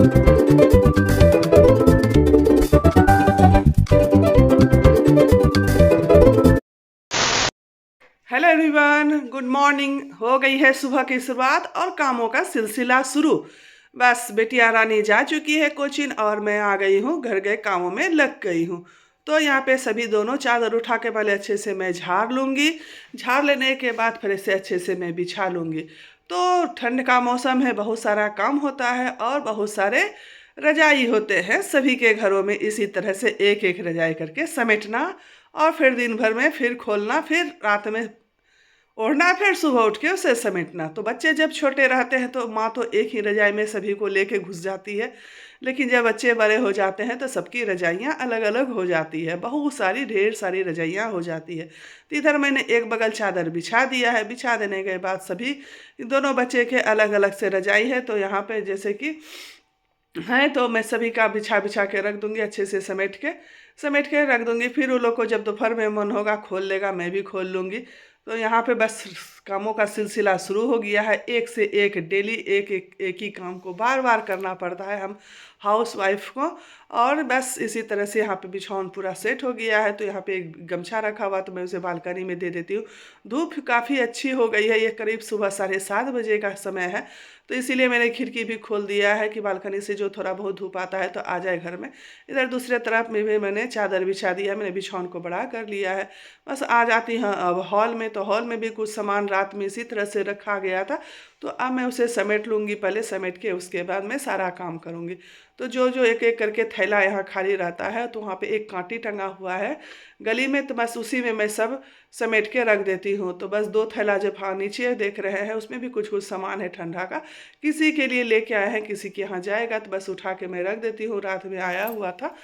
Hello everyone, good morning. हो गई है सुबह की शुरुआत और कामों का सिलसिला शुरू। बस बेटियां रानी जा चुकी है कोचिंग और मैं आ गई हूँ, घर गए कामों में लग गई हूँ। तो यहाँ पे सभी दोनों चादर उठा के पहले अच्छे से मैं झाड़ लूँगी। झाड़ लेने के बाद फिर इसे अच्छे से मैं बिछा लूँगी। तो ठंड का मौसम है, बहुत सारा काम होता है और बहुत सारे रजाई होते हैं सभी के घरों में। इसी तरह से एक एक रजाई करके समेटना और फिर दिन भर में फिर खोलना, फिर रात में ओढ़ना, फिर सुबह उठ के उसे समेटना। तो बच्चे जब छोटे रहते हैं तो माँ तो एक ही रजाई में सभी को लेके घुस जाती है, लेकिन जब बच्चे बड़े हो जाते हैं तो सबकी रजाइयाँ अलग अलग हो जाती है, बहुत सारी ढेर सारी रजाइयाँ हो जाती है। तो इधर मैंने एक बगल चादर बिछा दिया है। बिछा देने के बाद सभी दोनों बच्चे के अलग अलग से रजाई है। तो यहाँ पे जैसे कि हैं तो मैं सभी का बिछा बिछा के रख दूंगी, अच्छे से समेट के रख दूंगी। फिर उन लोग को जब दोपहर में मन होगा खोल लेगा, मैं भी खोल लूंगी। तो यहाँ पे बस कामों का सिलसिला शुरू हो गया है। एक से एक डेली एक ही काम को बार बार करना पड़ता है हम हाउस वाइफ को। और बस इसी तरह से यहाँ पे बिछौन पूरा सेट हो गया है। तो यहाँ पे एक गमछा रखा हुआ, तो मैं उसे बालकनी में दे देती हूँ। धूप काफ़ी अच्छी हो गई है, ये करीब सुबह 7:30 बजे का समय है। तो इसीलिए मैंने खिड़की भी खोल दिया है कि बालकनी से जो थोड़ा बहुत धूप आता है तो आ जाए घर में। इधर दूसरे तरफ में भी मैंने चादर बिछा दिया, मैंने बिछौन को बड़ा कर लिया है। बस आ जाती हैं अब हॉल में। तो हॉल में भी कुछ सामान रात में इसी तरह से रखा गया था, तो अब मैं उसे समेट लूँगी। पहले समेट के उसके बाद मैं सारा काम करूँगी। तो जो जो एक एक करके थैला यहाँ खाली रहता है, तो वहाँ पे एक कांटी टंगा हुआ है गली में, तो बस उसी में मैं सब समेट के रख देती हूँ। तो बस 2 थैला जब हाँ नीचे देख रहे हैं, उसमें भी कुछ कुछ सामान है ठंडा का, किसी के लिए लेके आए हैं, किसी के यहाँ जाएगा, तो बस उठा के मैं रख देती हूँ। रात में आया हुआ था।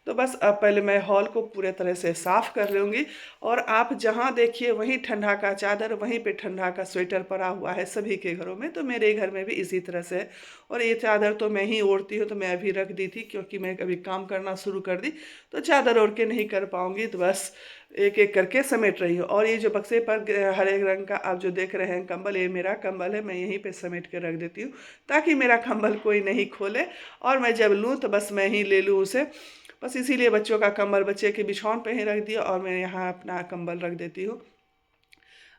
तो बस अब पहले मैं हॉल को पूरे तरह से साफ कर लूँगी। और आप जहाँ देखिए वहीं ठंडा का चादर, वहीं पे ठंडा का स्वेटर पड़ा हुआ है सभी के घरों में। तो मेरे घर में भी इसी तरह से है। और ये चादर तो मैं ही ओढ़ती हूँ, तो मैं अभी रख दी थी क्योंकि मैं अभी काम करना शुरू कर दी तो चादर ओढ़ के नहीं कर पाऊँगी। तो बस एक एक करके समेट रही हूँ। और ये जो बक्से पर हरे रंग का आप जो देख रहे हैं कंबल, ये मेरा कंबल है, मैं यहीं पे समेट के रख देती हूँ ताकि मेरा कंबल कोई नहीं खोले और मैं जब लूँ तो बस मैं ही ले लूँ उसे। बस इसीलिए बच्चों का कंबल बच्चे के बिछौन पे ही रख दिया और मैं यहाँ अपना कंबल रख देती हूँ।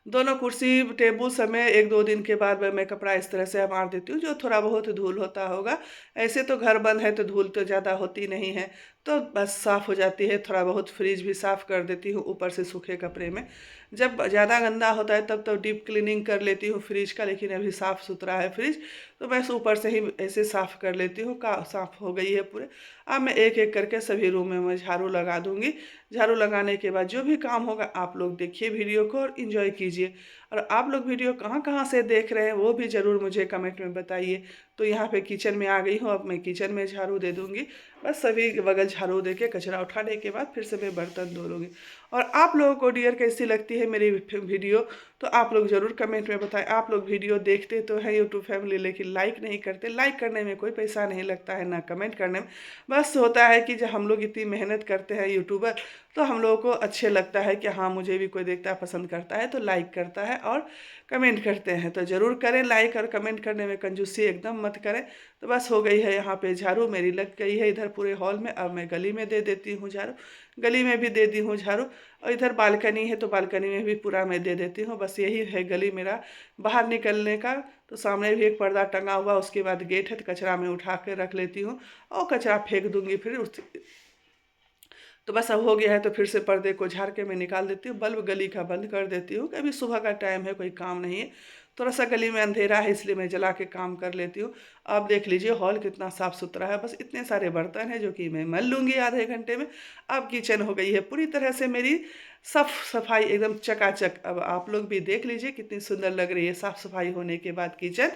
दोनों कुर्सी टेबल समय 1-2 दिन के बाद मैं कपड़ा इस तरह से मार देती हूँ, जो थोड़ा बहुत धूल होता होगा। ऐसे तो घर बंद है तो धूल तो ज़्यादा होती नहीं है, तो बस साफ़ हो जाती है। थोड़ा बहुत फ्रिज भी साफ़ कर देती हूँ ऊपर से सूखे कपड़े में। जब ज़्यादा गंदा होता है तब तो डीप क्लीनिंग कर लेती हूँ फ्रिज का, लेकिन अभी साफ़ सुथरा है फ्रिज, तो मैं ऊपर से ही ऐसे साफ़ कर लेती हूँ। का साफ़ हो गई है पूरे। अब मैं एक एक करके सभी रूम में मैं झाड़ू लगा दूँगी। झाड़ू लगाने के बाद जो भी काम होगा आप लोग देखिए वीडियो को और इन्जॉय कीजिए। और आप लोग वीडियो कहाँ कहाँ से देख रहे हैं वो भी ज़रूर मुझे कमेंट में बताइए। तो यहाँ पे किचन में आ गई हूँ, अब मैं किचन में झाड़ू दे दूँगी। बस सभी बगल झाड़ू दे के कचरा उठाने के बाद फिर से मैं बर्तन धो लूँगी। और आप लोगों को डियर कैसी लगती है मेरी वीडियो, तो आप लोग ज़रूर कमेंट में बताएं। आप लोग वीडियो देखते तो हैं यूट्यूब फैमिली, लेकिन लाइक नहीं करते। लाइक करने में कोई पैसा नहीं लगता है, ना कमेंट करने में। बस होता है कि जब हम लोग इतनी मेहनत करते हैं यूट्यूबर, तो हम लोगों को अच्छे लगता है कि हाँ मुझे भी कोई देखता है, पसंद करता है, तो लाइक करता है और कमेंट करते हैं। तो ज़रूर करें लाइक, और कमेंट करने में कंजूसी एकदम मत करें। तो बस हो गई है यहाँ पे झाड़ू मेरी लग गई है इधर पूरे हॉल में। अब मैं गली में दे देती हूँ झाड़ू, गली में भी दे दी हूँ झाड़ू। और इधर बालकनी है तो बालकनी में भी पूरा मैं दे देती हूँ। बस यही है गली मेरा बाहर निकलने का। तो सामने भी एक पर्दा टंगा हुआ, उसके बाद गेट है, तो कचरा मैं उठा के रख लेती हूँ और कचरा फेंक दूंगी फिर उस। तो बस अब हो गया है तो फिर से पर्दे को झाड़ के मैं निकाल देती हूँ। बल्ब गली का बंद कर देती हूँ कि अभी सुबह का टाइम है, कोई काम नहीं है। थोड़ा सा गली में अंधेरा है इसलिए मैं जला के काम कर लेती हूँ। आप देख लीजिए हॉल कितना साफ़ सुथरा है। बस इतने सारे बर्तन हैं जो कि मैं मल लूँगी आधे घंटे में। अब किचन हो गई है पूरी तरह से मेरी साफ सफाई, एकदम चकाचक। अब आप लोग भी देख लीजिए कितनी सुंदर लग रही है साफ़ सफाई होने के बाद किचन।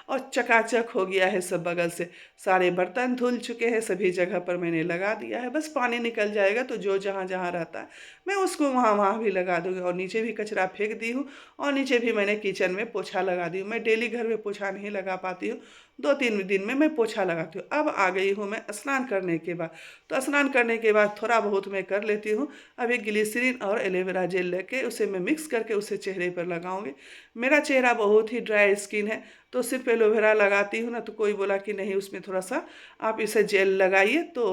और चकाचक हो गया है सब बगल से। सारे बर्तन धुल चुके हैं, सभी जगह पर मैंने लगा दिया है। बस पानी निकल जाएगा तो जो जहाँ जहाँ रहता है मैं उसको वहाँ वहाँ भी लगा दूँगी। और नीचे भी कचरा फेंक दी हूँ और नीचे भी मैंने किचन में पोछा लगा दी हूँ। मैं डेली घर में पोछा नहीं लगा पाती हूँ, 2-3 दिन में मैं पोछा लगाती हूँ। अब आ गई हूँ मैं स्नान करने के बाद। तो स्नान करने के बाद थोड़ा बहुत मैं कर लेती हूँ। अभी ग्लिसरीन और एलोवेरा जेल लेके उसे मैं मिक्स करके उसे चेहरे पर लगाऊंगी। मेरा चेहरा बहुत ही ड्राई स्किन है, तो सिर्फ एलोवेरा लगाती हूँ ना, तो कोई बोला कि नहीं उसमें थोड़ा सा आप इसे जेल लगाइए तो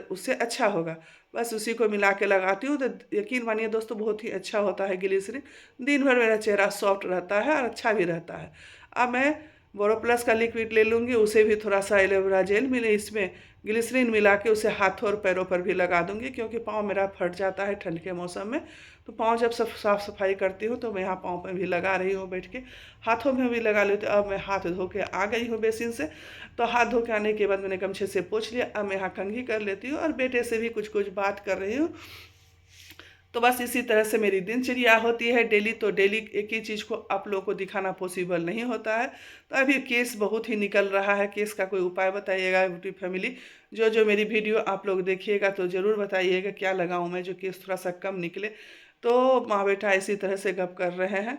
उससे अच्छा होगा। बस उसी को मिला के लगाती हूँ, तो यकीन मानिए दोस्तों बहुत ही अच्छा होता है ग्लिसरीन। दिन भर मेरा चेहरा सॉफ्ट रहता है और अच्छा भी रहता है। अब मैं बोरोप्लस का लिक्विड ले लूँगी, उसे भी थोड़ा सा एलोवेरा जेल मिले इसमें ग्लिसरीन मिला के उसे हाथों और पैरों पर भी लगा दूंगी, क्योंकि पाँव मेरा फट जाता है ठंड के मौसम में। तो पाँव जब सब साफ़ सफाई करती हूँ तो मैं यहाँ पाँव पर भी लगा रही हूँ बैठ के, हाथों में भी लगा लेती हूँ। अब मैं हाथ धो के आ गई हूँ बेसिन से, तो हाथ धो के आने के बाद मैंने गमछे से पोंछ लिया। अब मैं यहाँ कंघी कर लेती हूँ और बेटे से भी कुछ कुछ बात कर रही हूँ। तो बस इसी तरह से मेरी दिनचर्या होती है डेली। तो डेली एक ही चीज़ को आप लोगों को दिखाना पॉसिबल नहीं होता है। तो अभी केस बहुत ही निकल रहा है, केस का कोई उपाय बताइएगा ब्यूटी फैमिली। जो जो मेरी वीडियो आप लोग देखिएगा तो ज़रूर बताइएगा क्या लगाऊं मैं जो केस थोड़ा सा कम निकले। तो माँ बेटा इसी तरह से गप कर रहे हैं।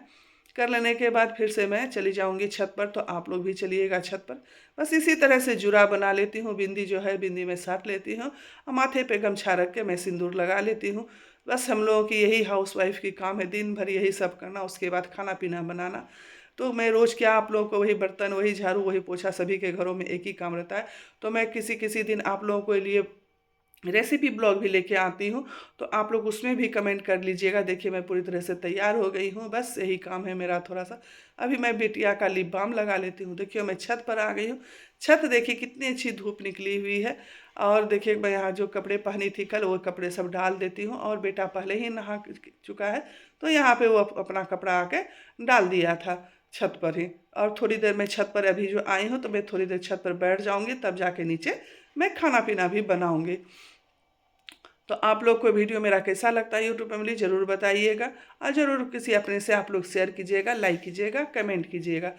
कर लेने के बाद फिर से मैं चली जाऊंगी छत पर, तो आप लोग भी चलिएगा छत पर। बस इसी तरह से जुरा बना लेती हूँ, बिंदी जो है बिंदी में साट लेती हूँ और माथे पे गमछा रख के मैं सिंदूर लगा लेती हूँ। बस हम लोगों की यही हाउसवाइफ की काम है, दिन भर यही सब करना, उसके बाद खाना पीना बनाना। तो मैं रोज़ क्या आप लोगों को वही बर्तन वही झाड़ू वही पोछा, सभी के घरों में एक ही काम रहता है। तो मैं किसी किसी दिन आप लोगों के लिए रेसिपी ब्लॉग भी लेके आती हूँ, तो आप लोग उसमें भी कमेंट कर लीजिएगा। देखिए मैं पूरी तरह से तैयार हो गई हूँ, बस यही काम है मेरा थोड़ा सा। अभी मैं बिटिया का लिप बाम लगा लेती हूँ। देखिए मैं छत पर आ गई हूँ। छत देखिए कितनी अच्छी धूप निकली हुई है। और देखिए मैं यहाँ जो कपड़े पहनी थी कल वो कपड़े सब डाल देती हूँ, और बेटा पहले ही नहा चुका है, तो यहाँ पे वो अपना कपड़ा आके डाल दिया था छत पर ही। और थोड़ी देर मैं छत पर अभी जो आई हूँ, तो मैं थोड़ी देर छत पर बैठ जाऊँगी, तब जाके नीचे मैं खाना पीना भी बनाऊँगी। तो आप लोग को वीडियो मेरा कैसा लगता है यूट्यूब फैमिली ज़रूर बताइएगा, और ज़रूर किसी अपने से आप लोग शेयर कीजिएगा, लाइक कीजिएगा, कमेंट कीजिएगा।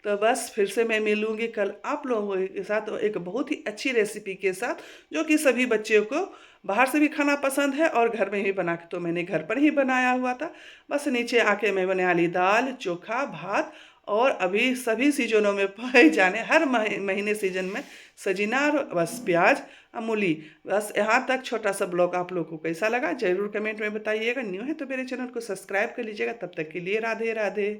तो बस फिर से मैं मिलूँगी कल आप लोगों के साथ एक बहुत ही अच्छी रेसिपी के साथ, जो कि सभी बच्चों को बाहर से भी खाना पसंद है और घर में ही बना के, तो मैंने घर पर ही बनाया हुआ था। बस नीचे आके मैं बना ली दाल चोखा भात, और अभी सभी सीजनों में पाए जाने हर महीने सीजन में सजीना और बस प्याज मूली। बस यहाँ तक छोटा सा ब्लॉग आप लोग को कैसा लगा ज़रूर कमेंट में बताइएगा। न्यू है तो मेरे चैनल को सब्सक्राइब कर लीजिएगा। तब तक के लिए राधे राधे।